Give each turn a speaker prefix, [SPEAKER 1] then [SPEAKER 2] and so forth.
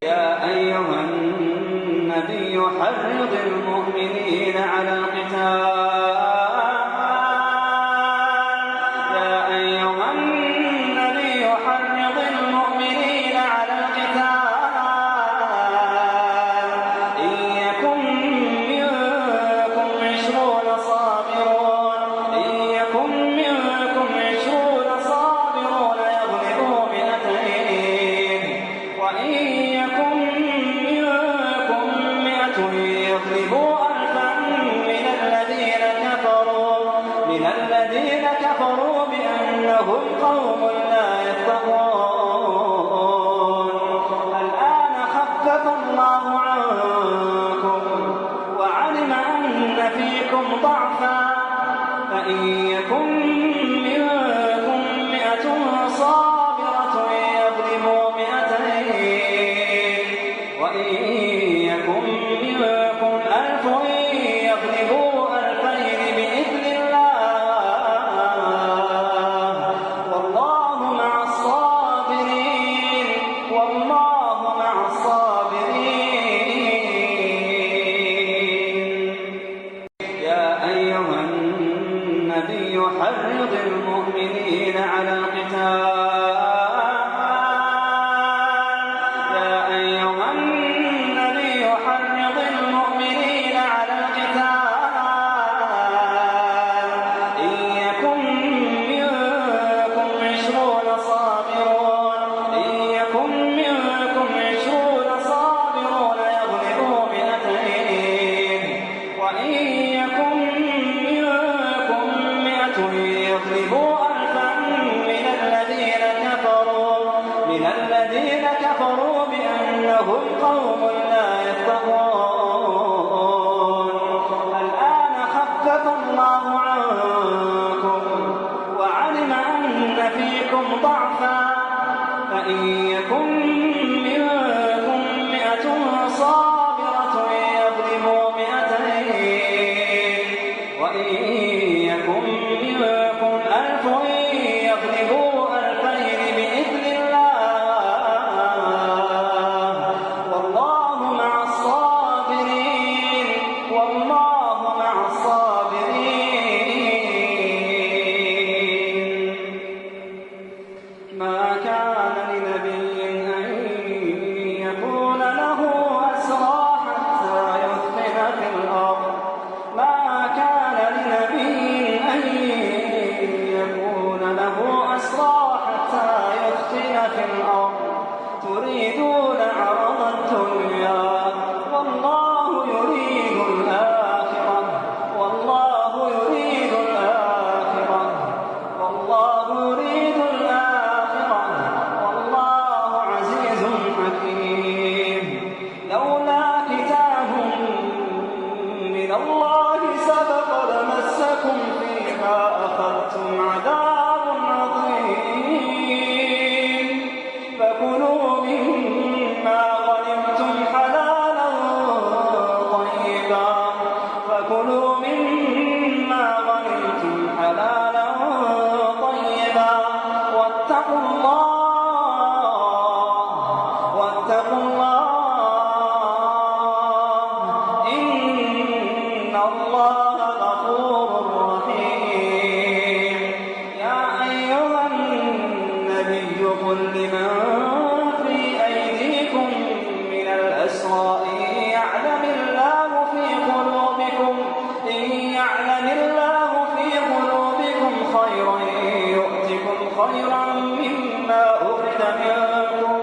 [SPEAKER 1] يا أيها النبي حرض المؤمنين على القتال. الذين كفروا بأنهم قوم لا يفقهون. الآن خفف الله عنكم وعلم أن فيكم ضعفا، فإن يكن منكم 100 صابرة يغلبوا 200، وإن يكن منكم 1000 يغلبوا 2000 بإذن الله، والله مع الصابرين، والله مع الصابرين. يا أيها النبي حرض المؤمنين على القتال. الذين كفروا بأنهم قوم لا يفقهون. الآن خفف الله عنكم وعلم أن فيكم ضعفا، فإن يكن منكم 100 صابرة يغلبوا 200، وإن يكن منكم 1000 يغلبوا 2000 بإذن الله، والله مع الصابرين، والله مع الصابرين. ما كان لنبي أن يكون له أسرى حتى يثخن في الأرض. ما كان لنبي أن يكون له أسرى حتى يثخن في الأرض. تريدون عرض الدنيا والله يريد الآخرة، والله يريد الآخرة، والله يريد الآخرة، والله عزيز حكيم. لولا كتاب من الله سبق لمسكم فيما أخذتم عذاب عظيم. فكلوا مما غنمتم حلالا طيبا، فكلوا مما غنمتم حلالا طيبا، واتقوا الله، واتقوا الله، إن الله غفور رحيم. يا أيها النبي قل لمن في أيديكم من الأسرى إن يعلم الله في قلوبكم خيرا يؤتكم خيرا مما أخذ منكم،